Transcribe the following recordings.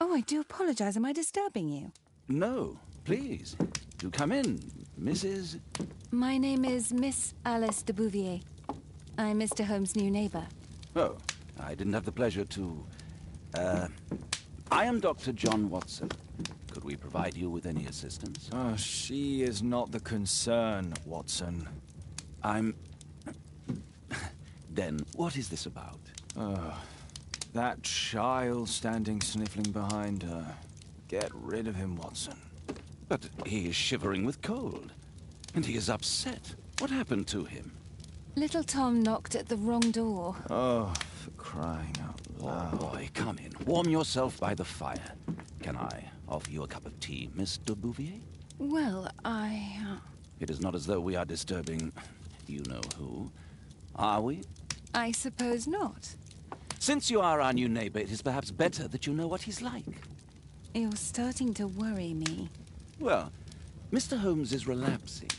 Oh, I do apologize. Am I disturbing you? No, please. Do come in, Mrs. My name is Miss Alice de Bouvier. I'm Mr. Holmes' new neighbor. Oh, I didn't have the pleasure to... I am Dr. John Watson. Could we provide you with any assistance? Oh, she is not the concern, Watson. I'm... Then, what is this about? That child standing sniffling behind her. Get rid of him, Watson. But he is shivering with cold. And he is upset. What happened to him? Little Tom knocked at the wrong door. Oh, for crying out loud. Oh, boy, come in. Warm yourself by the fire. Can I offer you a cup of tea, Miss de Bouvier? Well, It is not as though we are disturbing you-know-who, are we? I suppose not. Since you are our new neighbor, it is perhaps better that you know what he's like. You're starting to worry me. Well, Mr. Holmes is relapsing.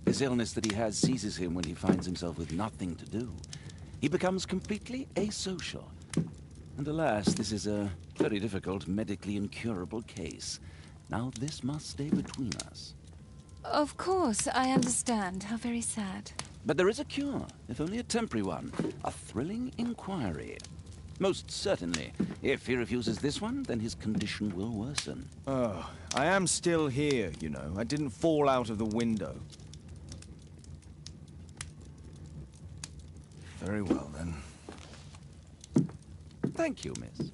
This illness that he has seizes him when he finds himself with nothing to do. He becomes completely asocial. And alas, this is a very difficult, medically incurable case. Now, this must stay between us. Of course, I understand. How very sad. But there is a cure, if only a temporary one. A thrilling inquiry. Most certainly. If he refuses this one, then his condition will worsen. Oh, I am still here, you know. I didn't fall out of the window. Very well, then. Thank you, miss.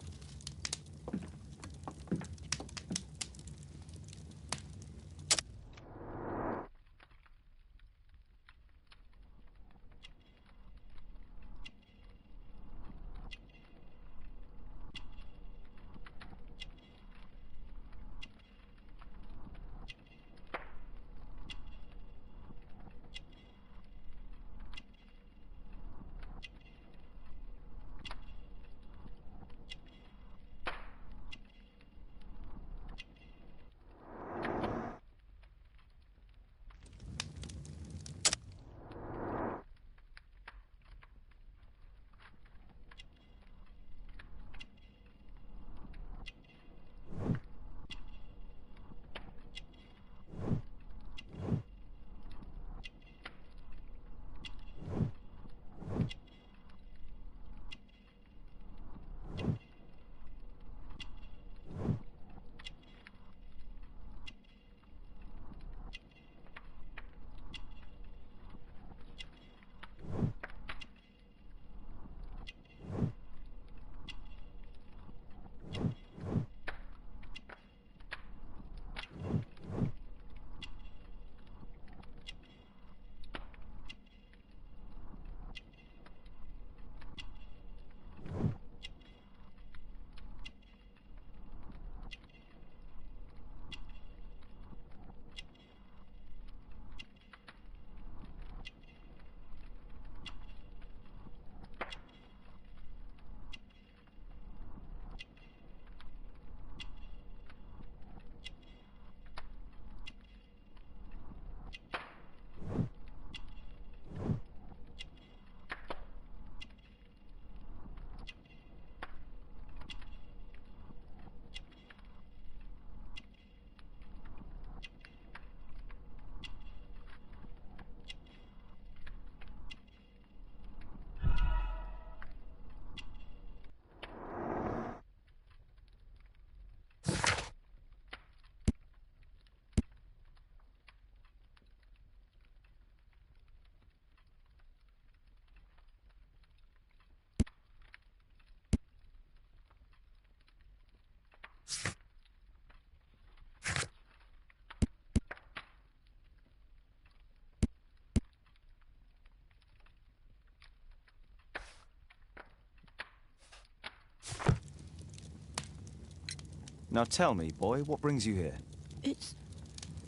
Now tell me, boy, what brings you here?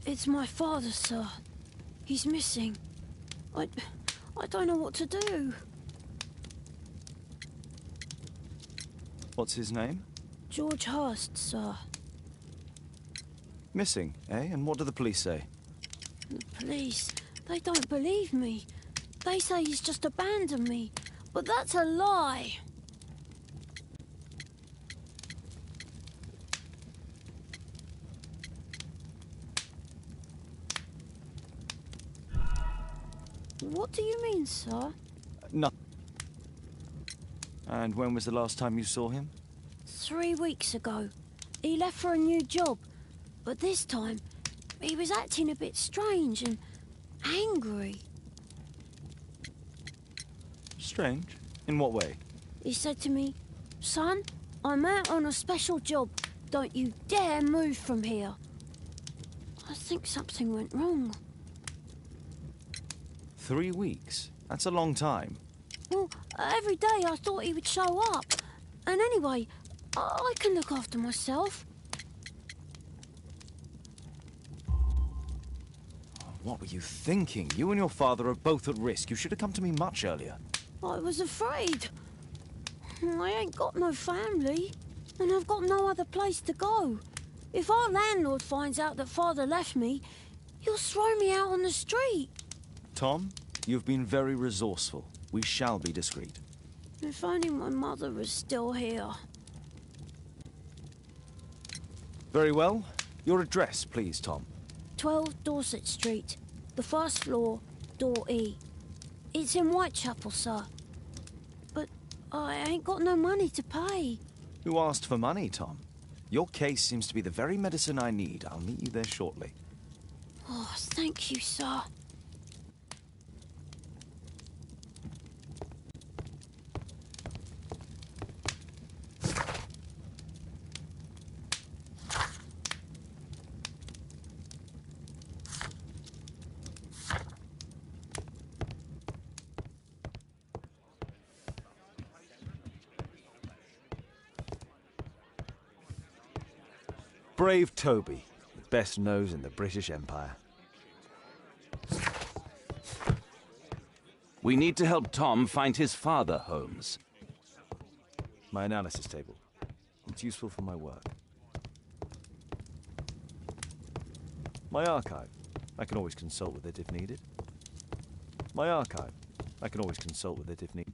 It's my father, sir. He's missing. I don't know what to do. What's his name? George Hurst, sir. Missing, eh? And what do the police say? The police, they don't believe me. They say he's just abandoned me. But that's a lie. What do you mean, sir? No. And when was the last time you saw him? 3 weeks ago. He left for a new job, but this time he was acting a bit strange and angry. Strange? In what way? He said to me, "Son, I'm out on a special job. Don't you dare move from here." I think something went wrong. 3 weeks? That's a long time. Well, every day I thought he would show up. And anyway, I can look after myself. What were you thinking? You and your father are both at risk. You should have come to me much earlier. I was afraid. I ain't got no family, and I've got no other place to go. If our landlord finds out that Father left me, he'll throw me out on the street. Tom, you've been very resourceful. We shall be discreet. If only my mother was still here. Very well. Your address, please, Tom. 12 Dorset Street, the first floor, door E. It's in Whitechapel, sir. But I ain't got no money to pay. Who asked for money, Tom? Your case seems to be the very medicine I need. I'll meet you there shortly. Oh, thank you, sir. Brave Toby, the best nose in the British Empire. We need to help Tom find his father, Holmes. My analysis table. It's useful for my work. My archive. I can always consult with it if needed. My archive. I can always consult with it if needed.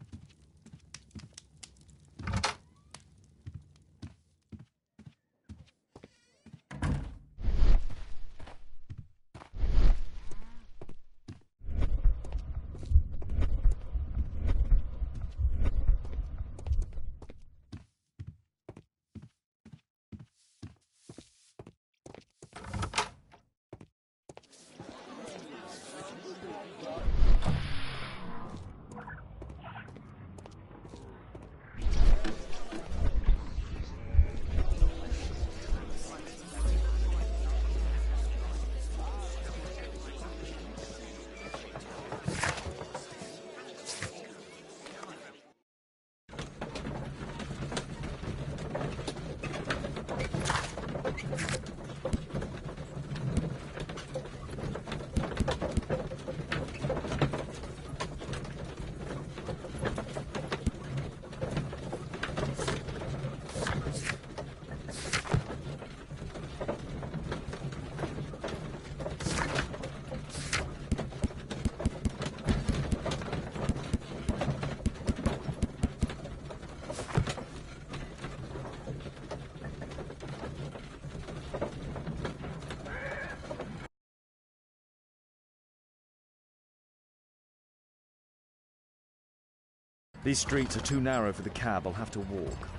These streets are too narrow for the cab. I'll have to walk.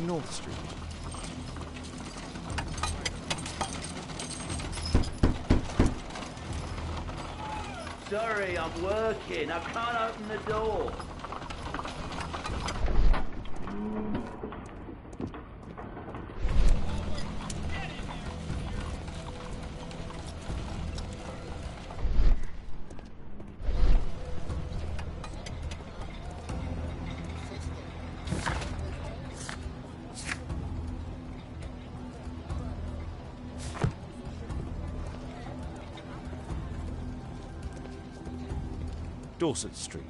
North Street. Sorry, I'm working. I can't open the door. Dorset Street.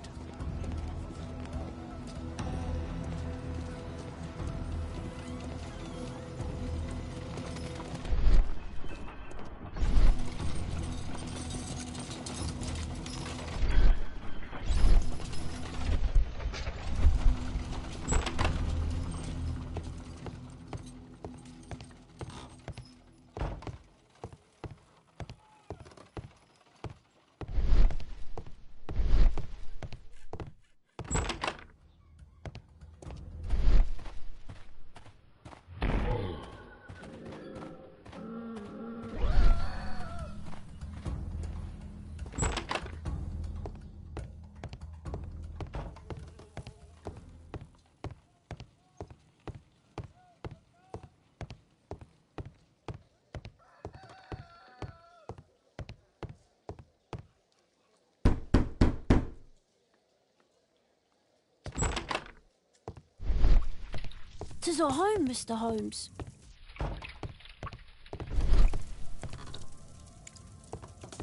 'Tis our home, Mr. Holmes.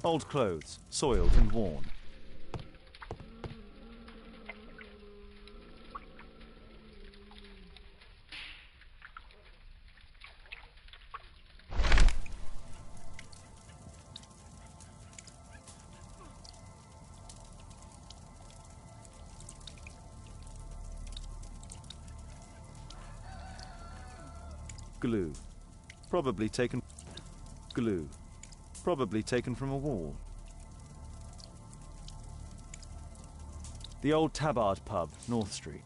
Old clothes, soiled and worn. Glue. Probably taken... Glue. Probably taken from a wall. The old Tabard pub, North Street.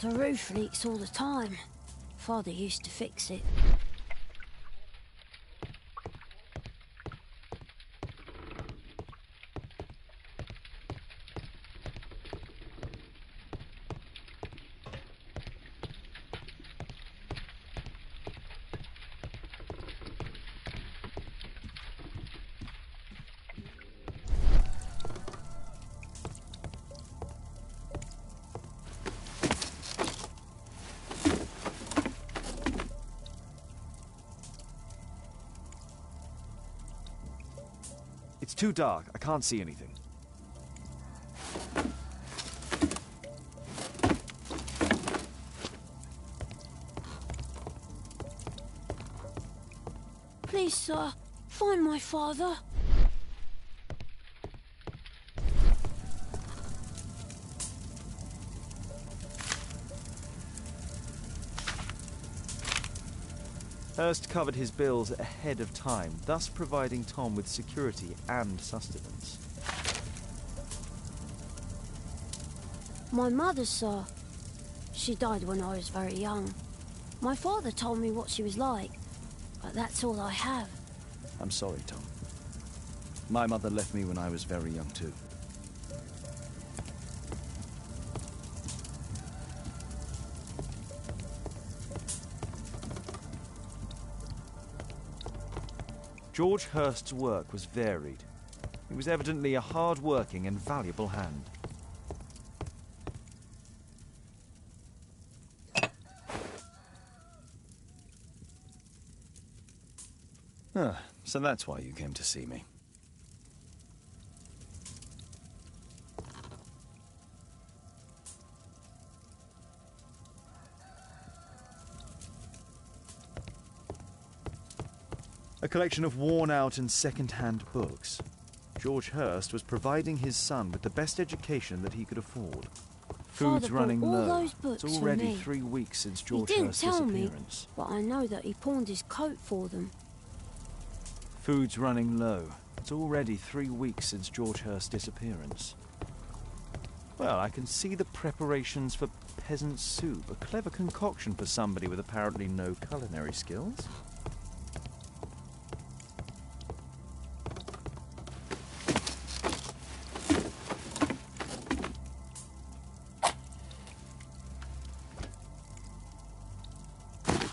The roof leaks all the time. Father used to fix it. It's too dark. I can't see anything. Please, sir, find my father. Hurst covered his bills ahead of time, thus providing Tom with security and sustenance. My mother, sir. She died when I was very young. My father told me what she was like, but that's all I have. I'm sorry, Tom. My mother left me when I was very young, too. George Hurst's work was varied. He was evidently a hard-working and valuable hand. Ah, so that's why you came to see me. A collection of worn-out and second-hand books. George Hurst was providing his son with the best education that he could afford. Food's Father running bought all low. those books It's for already me. 3 weeks since He George didn't Hurst's tell me, disappearance. but I know that he pawned his coat for them. Food's running low. It's already 3 weeks since George Hurst's disappearance. Well, I can see the preparations for peasant soup. A clever concoction for somebody with apparently no culinary skills.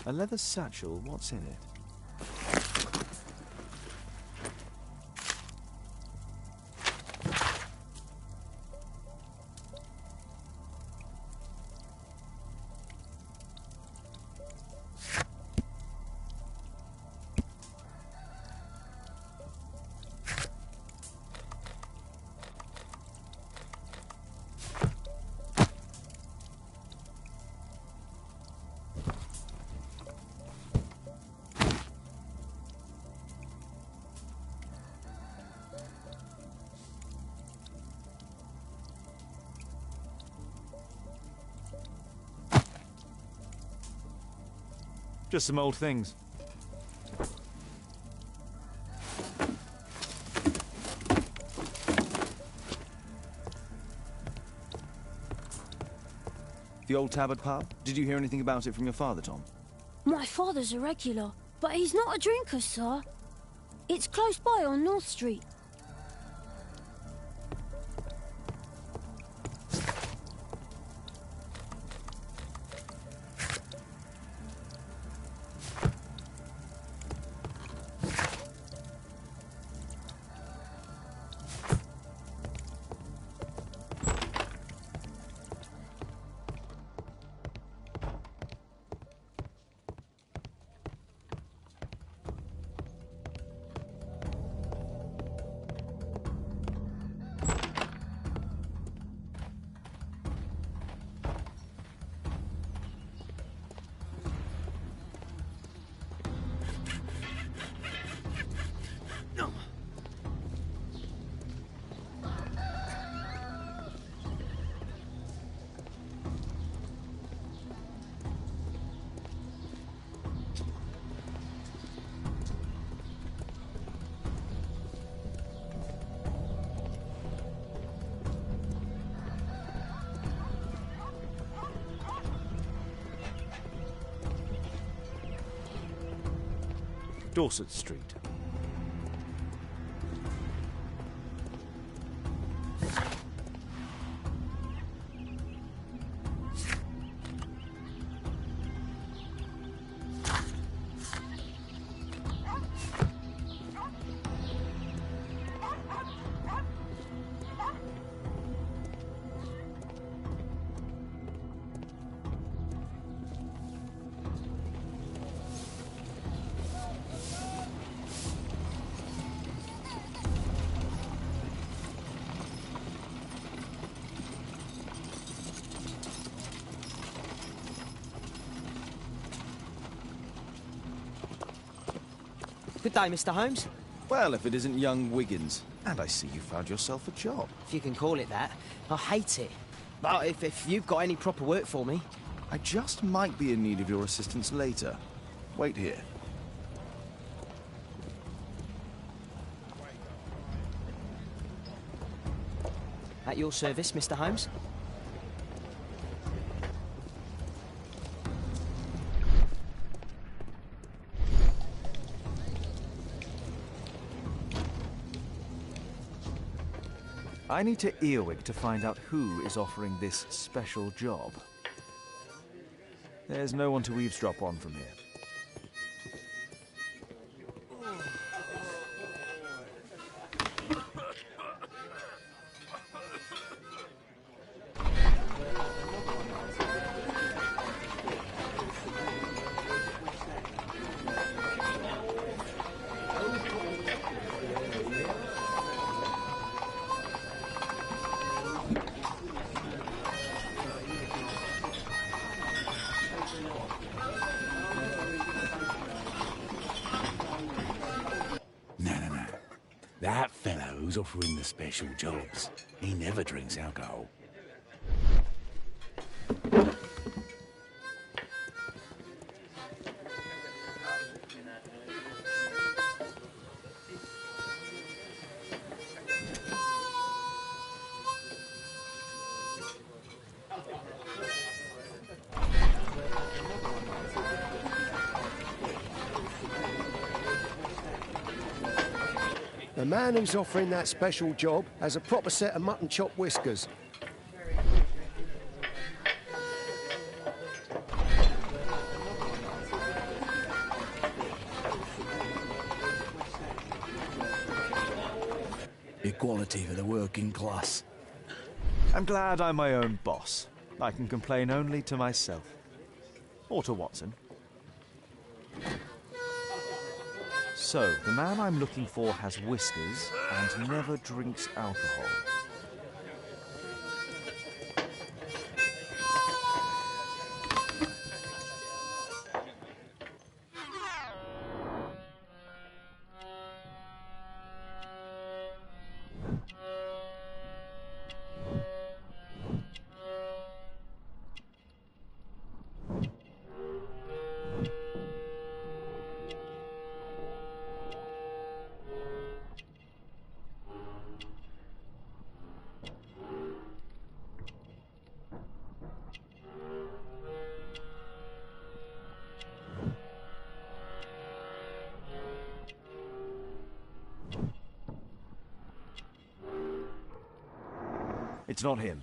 A leather satchel, what's in it? Just some old things. The old Tabard pub? Did you hear anything about it from your father, Tom? My father's a regular, but he's not a drinker, sir. It's close by on North Street. Dorset Street. Good day, Mr. Holmes. Well, if it isn't young Wiggins. And I see you found yourself a job. If you can call it that. I hate it. But if you've got any proper work for me... I just might be in need of your assistance later. Wait here. At your service, Mr. Holmes. I need to earwig to find out who is offering this special job. There's no one to eavesdrop on from here. No. That fellow who's offering the special jobs, he never drinks alcohol. The man who's offering that special job has a proper set of mutton chop whiskers. Equality for the working class. I'm glad I'm my own boss. I can complain only to myself. Or to Watson. So, the man I'm looking for has whiskers and never drinks alcohol. It's not him.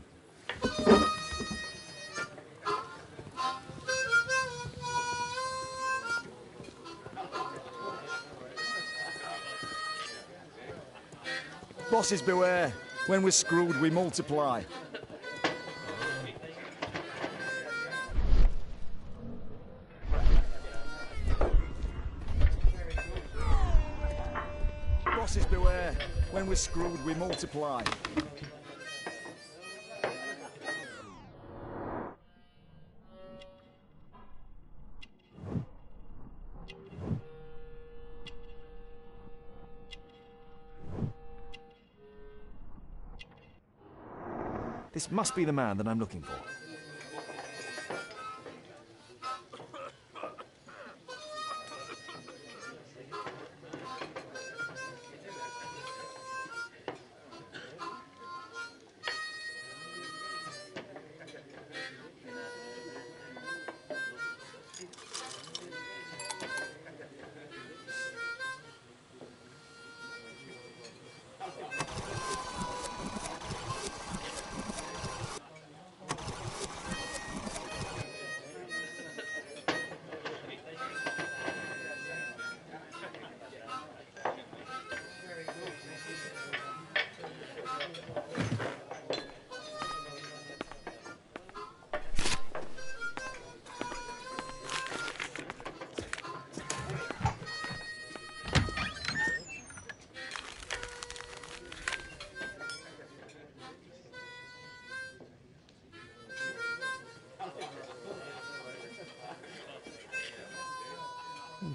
Bosses beware. When we're screwed, we multiply. Bosses beware. When we're screwed, we multiply. This must be the man that I'm looking for.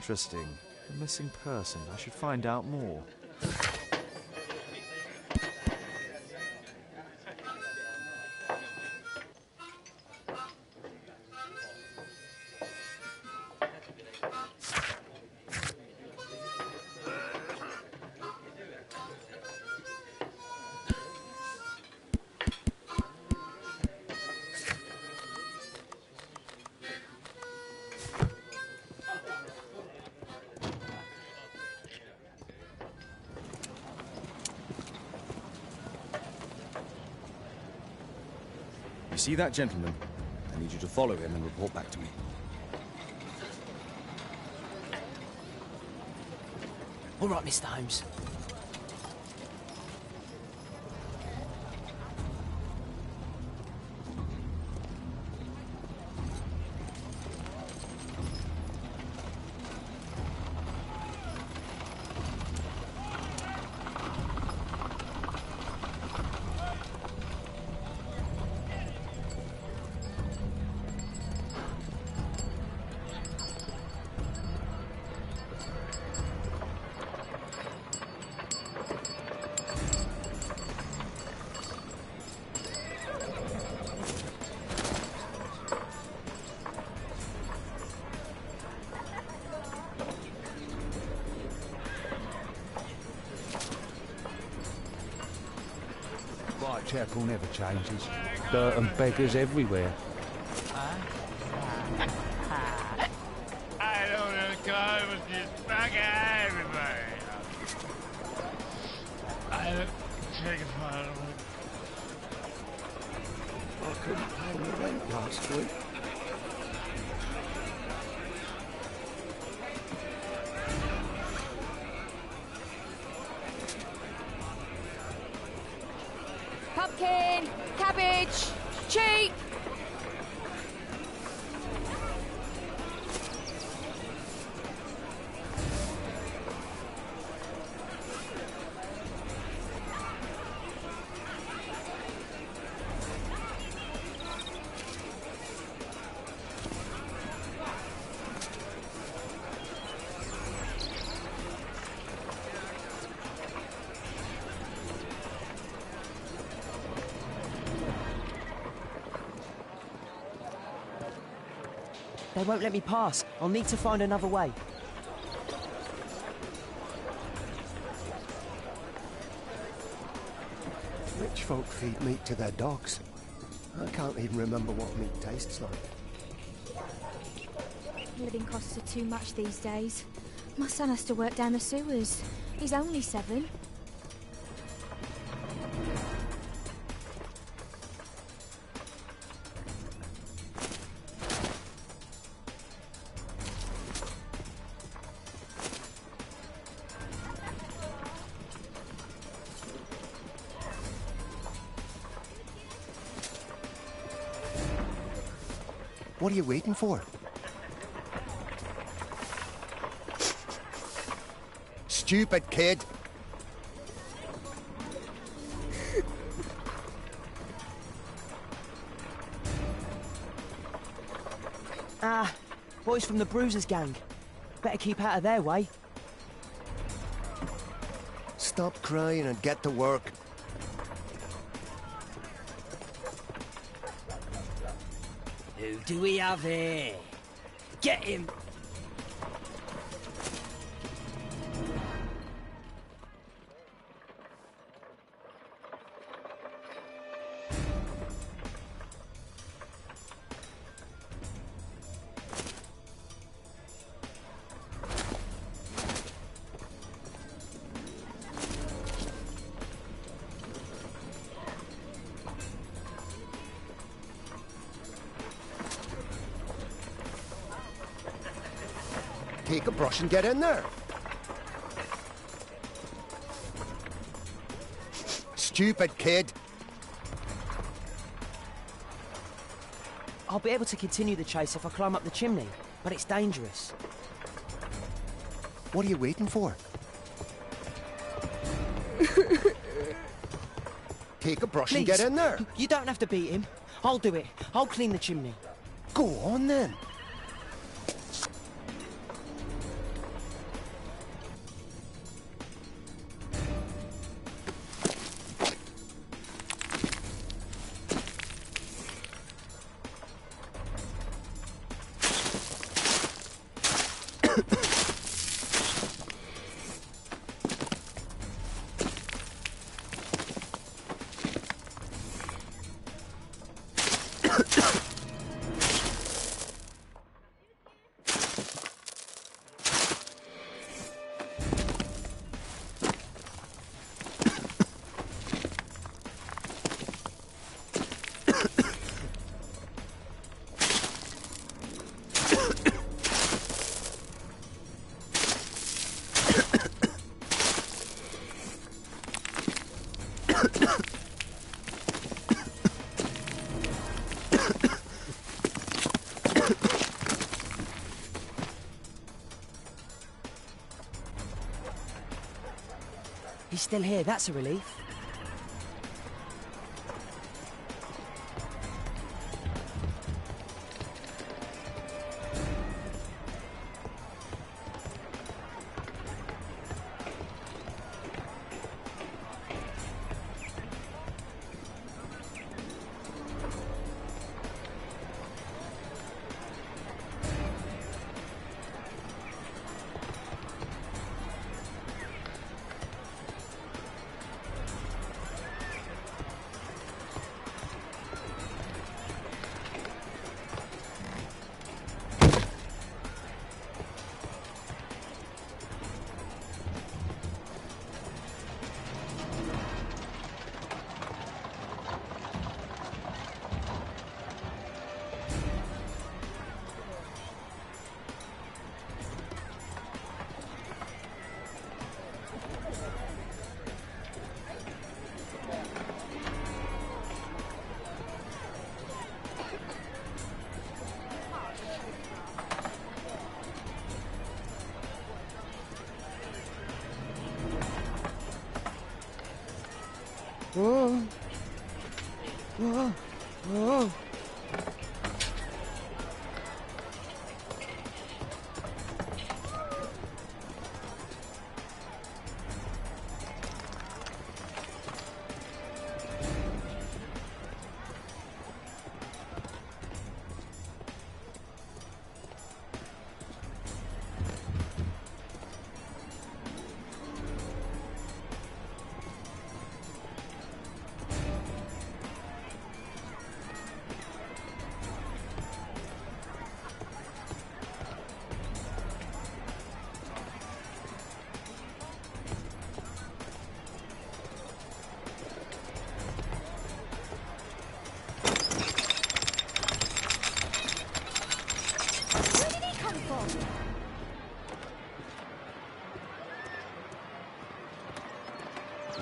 Interesting. A missing person. I should find out more. You see that gentleman? I need you to follow him and report back to me. All right, Mr. Holmes. Whitechapel never changes. Dirt and beggars everywhere. I don't know, God, with this bugger everybody. I don't take it for it. I couldn't pay my rent last week. Pumpkin! Cabbage! Cheap! They won't let me pass. I'll need to find another way. Rich folk feed meat to their dogs. I can't even remember what meat tastes like. Living costs are too much these days. My son has to work down the sewers. He's only 7. What are you waiting for? Stupid kid! Boys from the Bruisers gang. Better keep out of their way. Stop crying and get to work. Who do we have here? Get him! Take a brush and get in there. Stupid kid. I'll be able to continue the chase if I climb up the chimney, but it's dangerous. What are you waiting for? Take a brush and get in there. You don't have to beat him. I'll do it. I'll clean the chimney. Go on then. He's still here, that's a relief. Oh. Oh. Oh.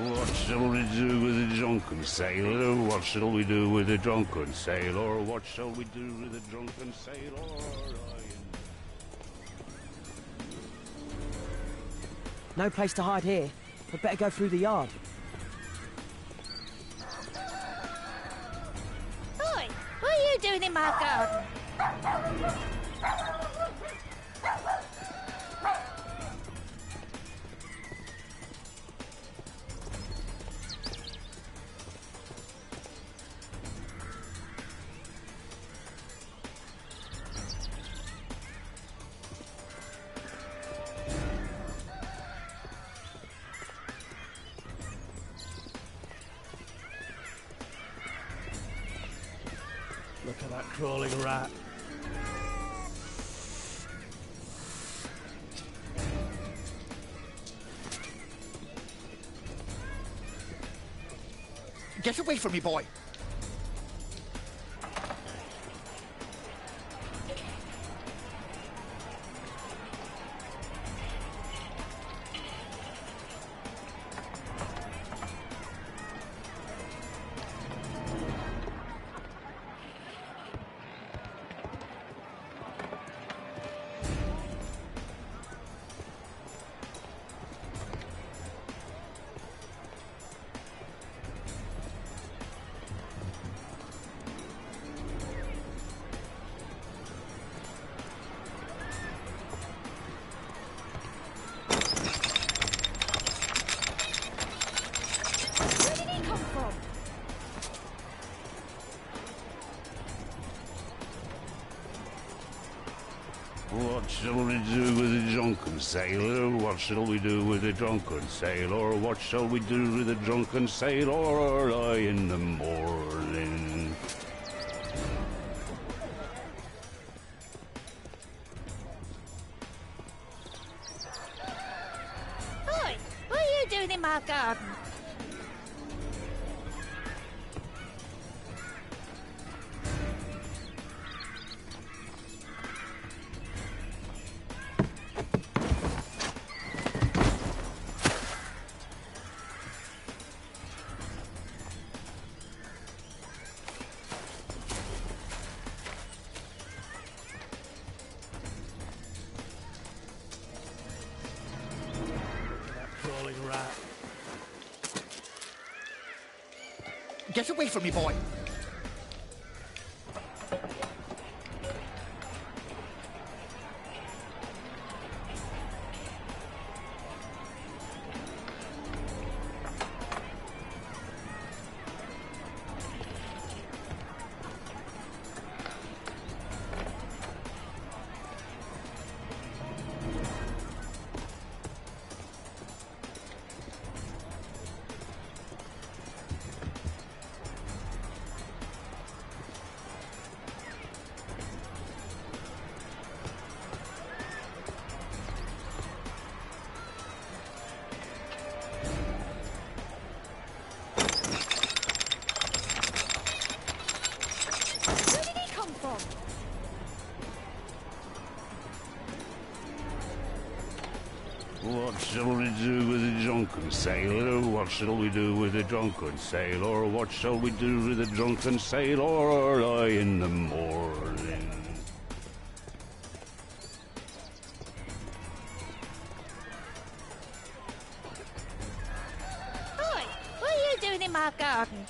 What shall we do with a drunken sailor? What shall we do with a drunken sailor? What shall we do with a drunken sailor? No place to hide here. We'd better go through the yard. Oi! What are you doing in my garden? Look at that crawling rat. Get away from me, boy! What shall we do with a drunken sailor? What shall we do with a drunken sailor? What shall we do with a drunken sailor early in the morning? Oi! What are you doing in my garden? Get away from me, boy! What shall we do with a drunken sailor? What shall we do with a drunken sailor? What shall we do with a drunken sailor early in the morning? Oi, what are you doing in my garden?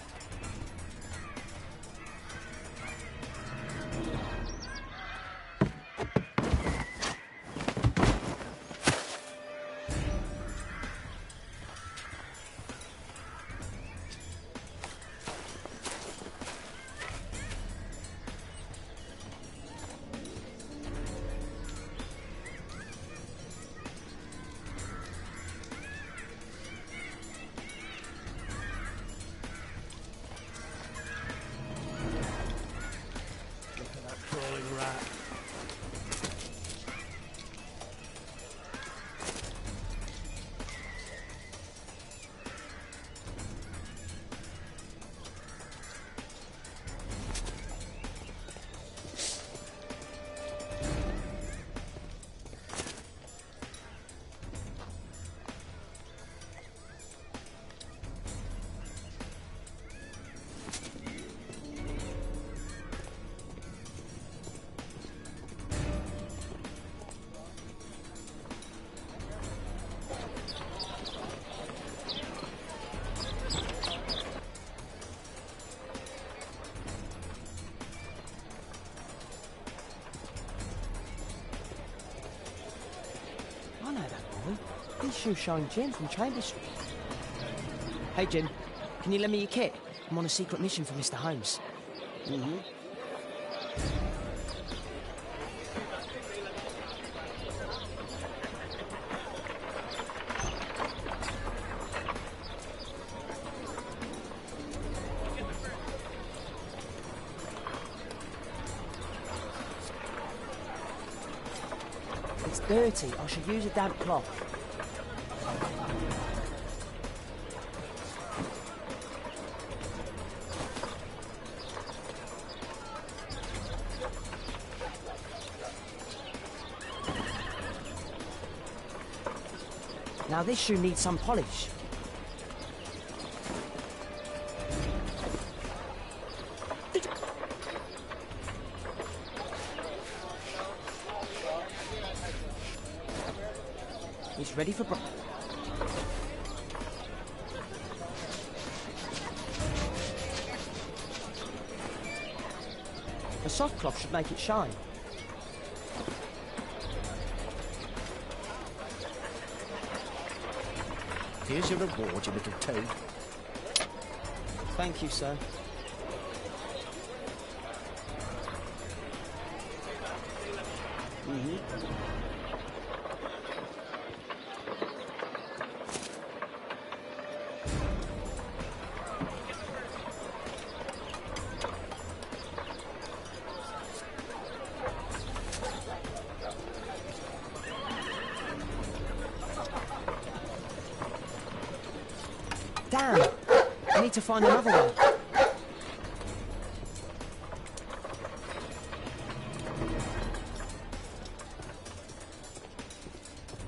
I know that boy. He's shoe-shine Jim from Chambers Street. Hey, Jim. Can you lend me your kit? I'm on a secret mission for Mr. Holmes. Mm-hmm. It's dirty. I should use a damp cloth. Now this shoe needs some polish. It's ready for a soft cloth should make it shine. Here's your reward, you little toad. Thank you, sir. Damn! I need to find another one.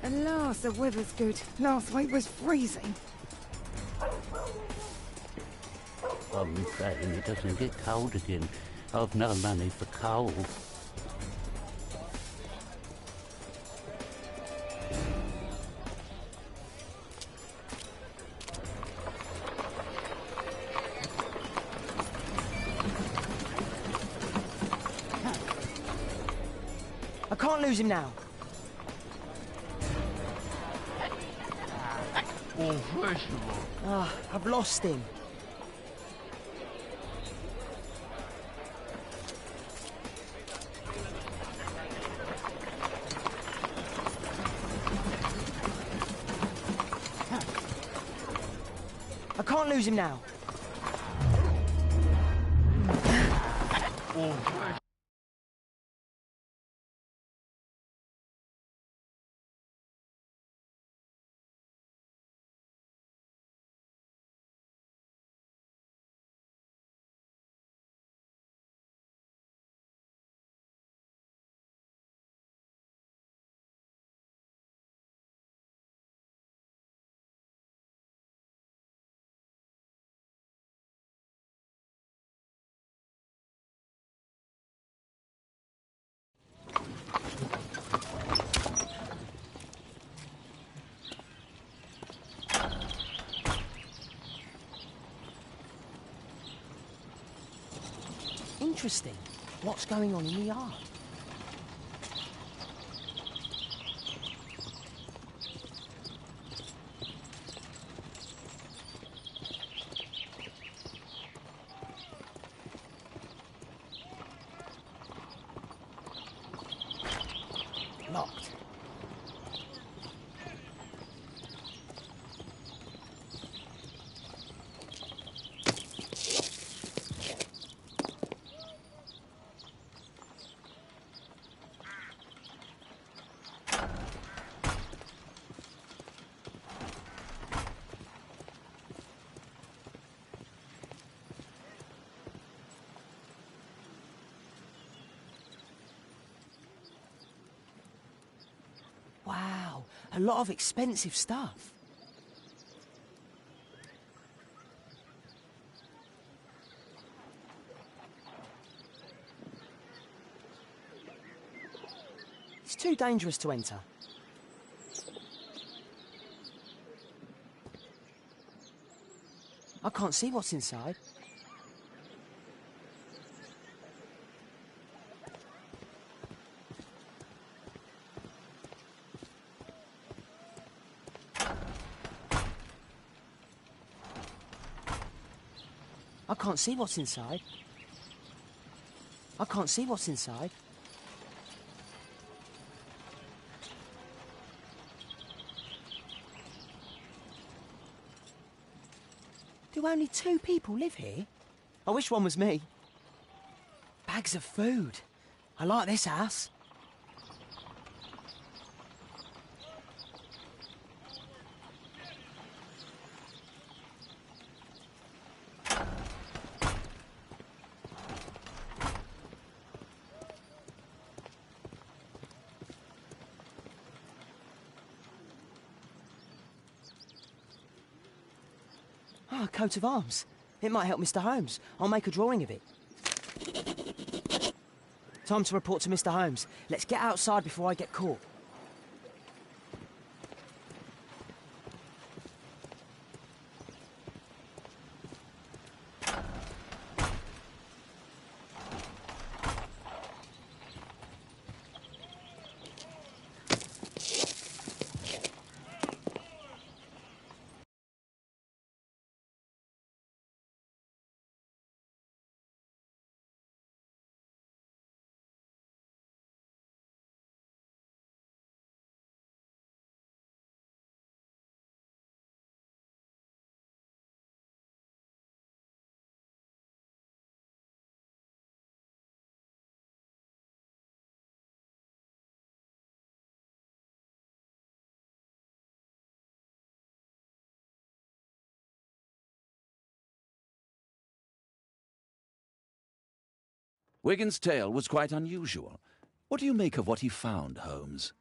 At last, the weather's good. Last week was freezing. I'm praying it doesn't get cold again. I've no money for coal. can't lose him now. Oh, first of all. Ah, I've lost him. I can't lose him now. Oh, first. Interesting. What's going on in the yard? Locked. Wow, a lot of expensive stuff. It's too dangerous to enter. I can't see what's inside. I can't see what's inside. I can't see what's inside. Do only 2 people live here? I wish one was me. Bags of food. I like this house. Ah, a coat of arms. It might help Mr. Holmes. I'll make a drawing of it. Time to report to Mr. Holmes. Let's get outside before I get caught. Wigan's tale was quite unusual. What do you make of what he found, Holmes?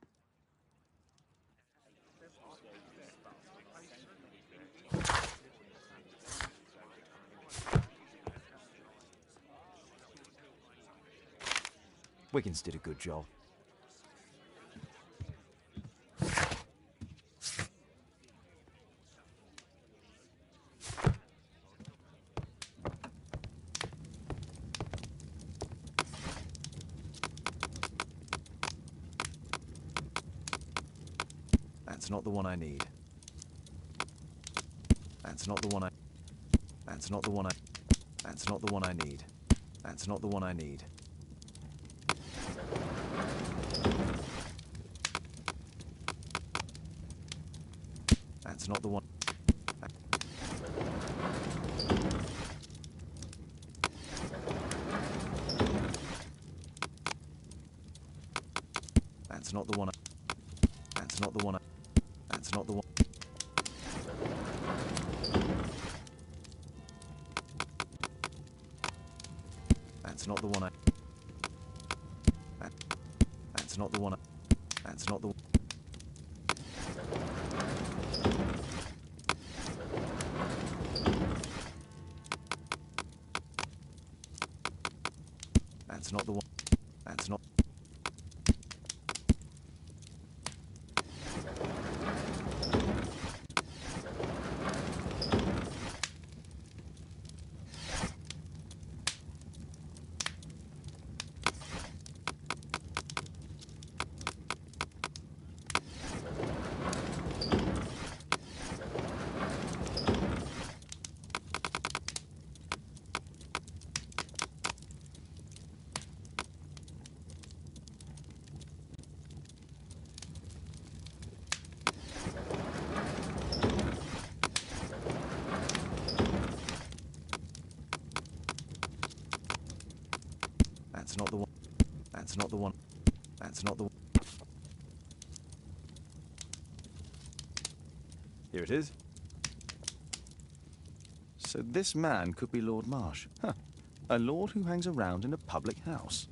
Wiggins did a good job. That's not the one I need. That's not the one I... That's not the one I... That's not the one I need. That's not the one I need. That's not the one... That's not the one I... That's not the one I... That's not the one... That's not the one I... That's not the one I... That's not the one... That's not the one... That's not... That's not the one. That's not the one. That's not the one. Here it is. So this man could be Lord Marsh. Huh. A lord who hangs around in a public house.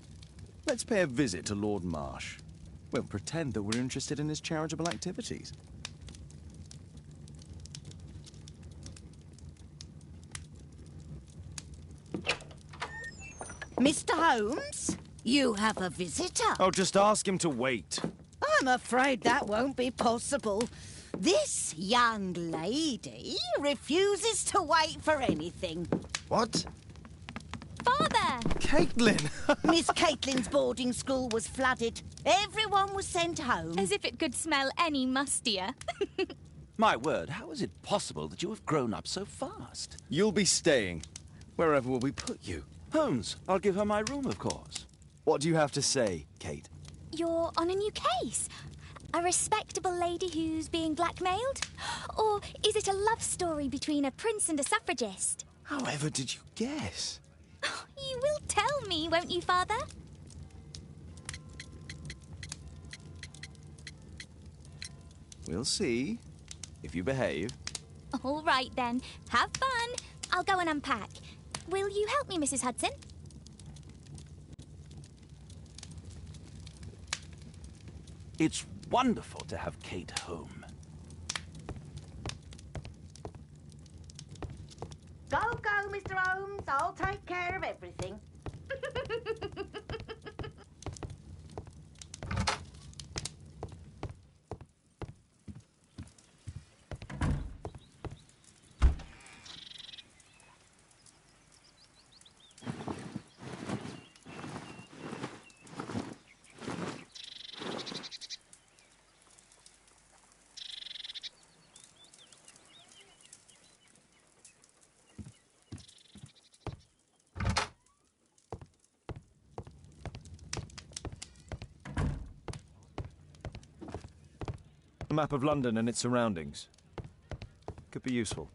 Let's pay a visit to Lord Marsh. We'll pretend that we're interested in his charitable activities. Mr. Holmes, you have a visitor. Oh, just ask him to wait. I'm afraid that won't be possible. This young lady refuses to wait for anything. What? Father! Caitlin! Miss Caitlin's boarding school was flooded. Everyone was sent home. As if it could smell any mustier. My word, how is it possible that you have grown up so fast? You'll be staying. Wherever will we put you? Holmes, I'll give her my room, of course. What do you have to say, Kate? You're on a new case. A respectable lady who's being blackmailed? Or is it a love story between a prince and a suffragist? However did you guess? You will tell me, won't you, Father? We'll see. If you behave. All right, then. Have fun. I'll go and unpack. Will you help me, Mrs. Hudson? It's wonderful to have Kate home. Go, Mr. Holmes. I'll take care of everything. A map of London and its surroundings. Could be useful.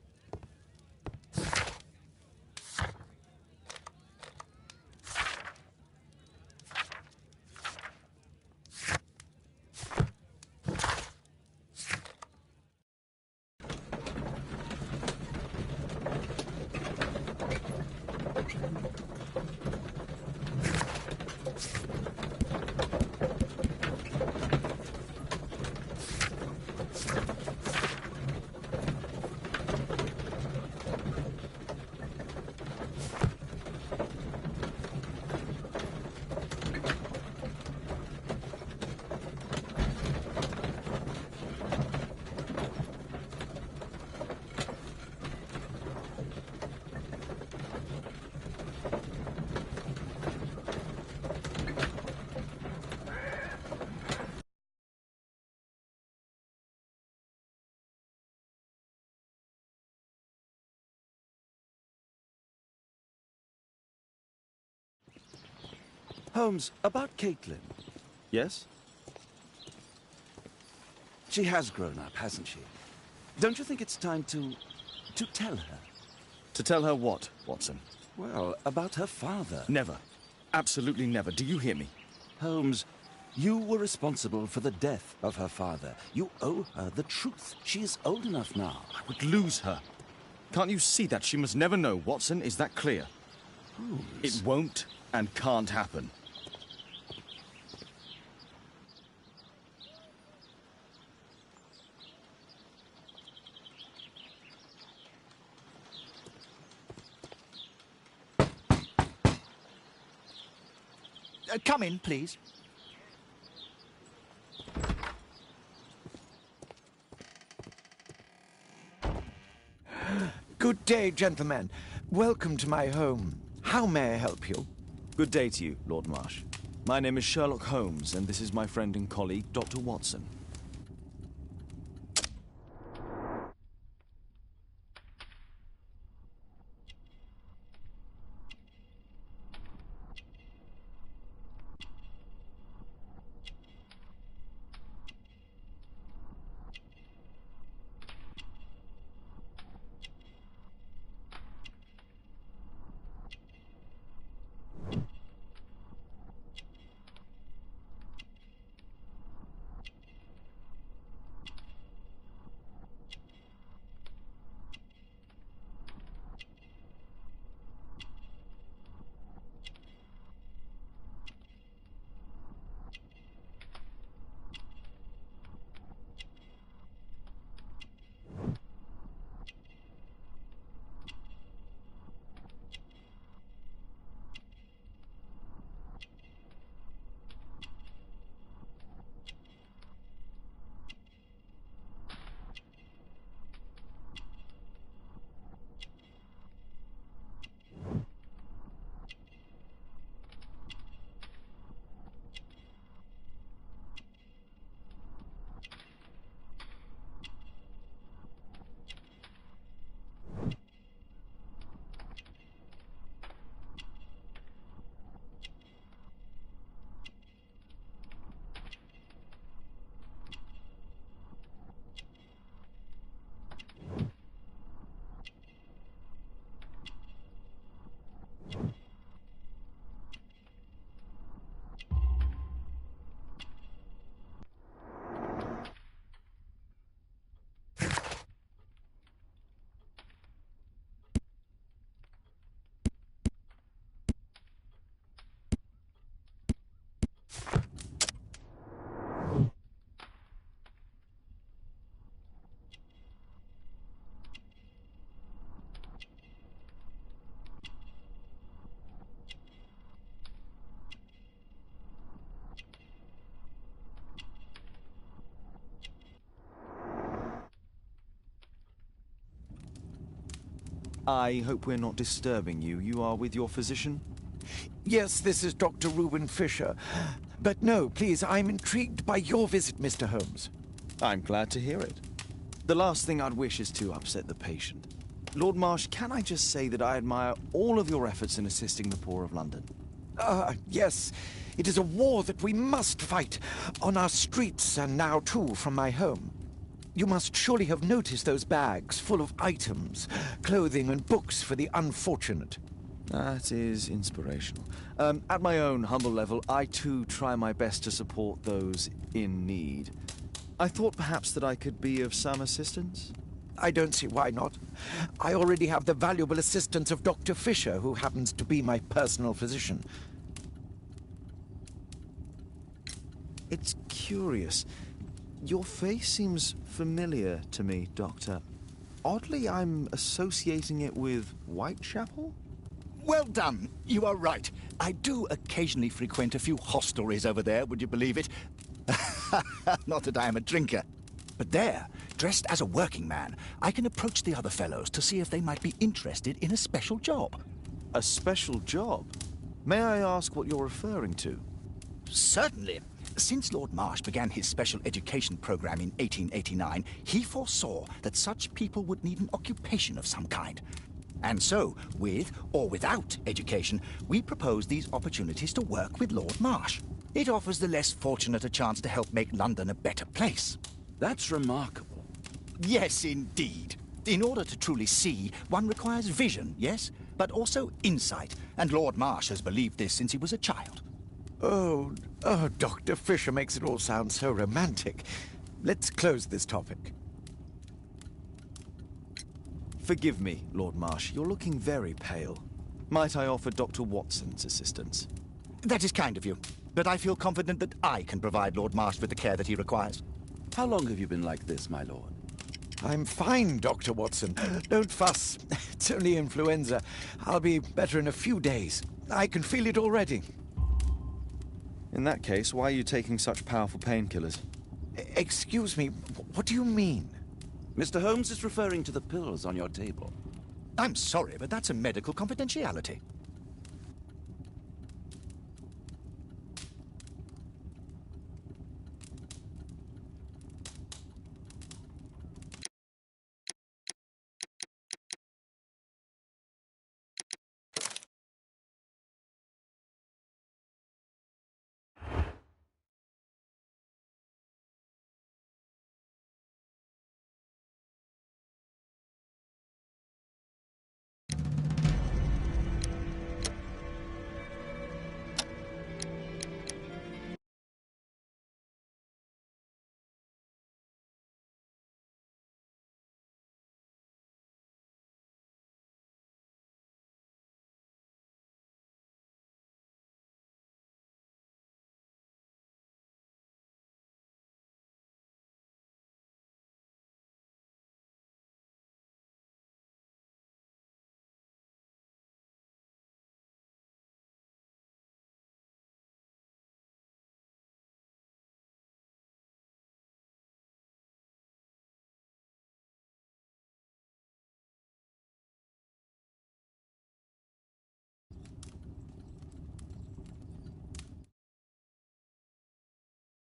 Holmes, about Caitlin. Yes? She has grown up, hasn't she? Don't you think it's time to tell her? To tell her what, Watson? Well, about her father. Never. Absolutely never. Do you hear me? Holmes, you were responsible for the death of her father. You owe her the truth. She is old enough now. I would lose her. Can't you see that? She must never know, Watson. Is that clear? Holmes. It won't and can't happen. Come in, please. Good day, gentlemen. Welcome to my home. How may I help you? Good day to you, Lord Marsh. My name is Sherlock Holmes, and this is my friend and colleague, Dr. Watson. I hope we're not disturbing you. You are with your physician? Yes, this is Dr. Reuben Fisher. But no, please, I'm intrigued by your visit, Mr. Holmes. I'm glad to hear it. The last thing I'd wish is to upset the patient. Lord Marsh, can I just say that I admire all of your efforts in assisting the poor of London? Yes. It is a war that we must fight, on our streets and now, too, from my home. You must surely have noticed those bags full of items, clothing and books for the unfortunate. That is inspirational. At my own humble level, I too try my best to support those in need. I thought perhaps that I could be of some assistance. I don't see why not. I already have the valuable assistance of Dr. Fisher, who happens to be my personal physician. It's curious. Your face seems familiar to me, Doctor. Oddly, I'm associating it with Whitechapel? Well done. You are right. I do occasionally frequent a few hostelries over there, would you believe it? Not that I am a drinker. But there, dressed as a working man, I can approach the other fellows to see if they might be interested in a special job. A special job? May I ask what you're referring to? Certainly. Since Lord Marsh began his special education program in 1889, he foresaw that such people would need an occupation of some kind. And so, with or without education, we propose these opportunities to work with Lord Marsh. It offers the less fortunate a chance to help make London a better place. That's remarkable. Yes, indeed. In order to truly see, one requires vision, yes? But also insight. And Lord Marsh has believed this since he was a child. Oh, Dr. Fisher makes it all sound so romantic. Let's close this topic. Forgive me, Lord Marsh. You're looking very pale. Might I offer Dr. Watson's assistance? That is kind of you. But I feel confident that I can provide Lord Marsh with the care that he requires. How long have you been like this, my lord? I'm fine, Dr. Watson. Don't fuss. It's only influenza. I'll be better in a few days. I can feel it already. In that case, why are you taking such powerful painkillers? Excuse me, what do you mean? Mr. Holmes is referring to the pills on your table. I'm sorry, but that's a medical confidentiality.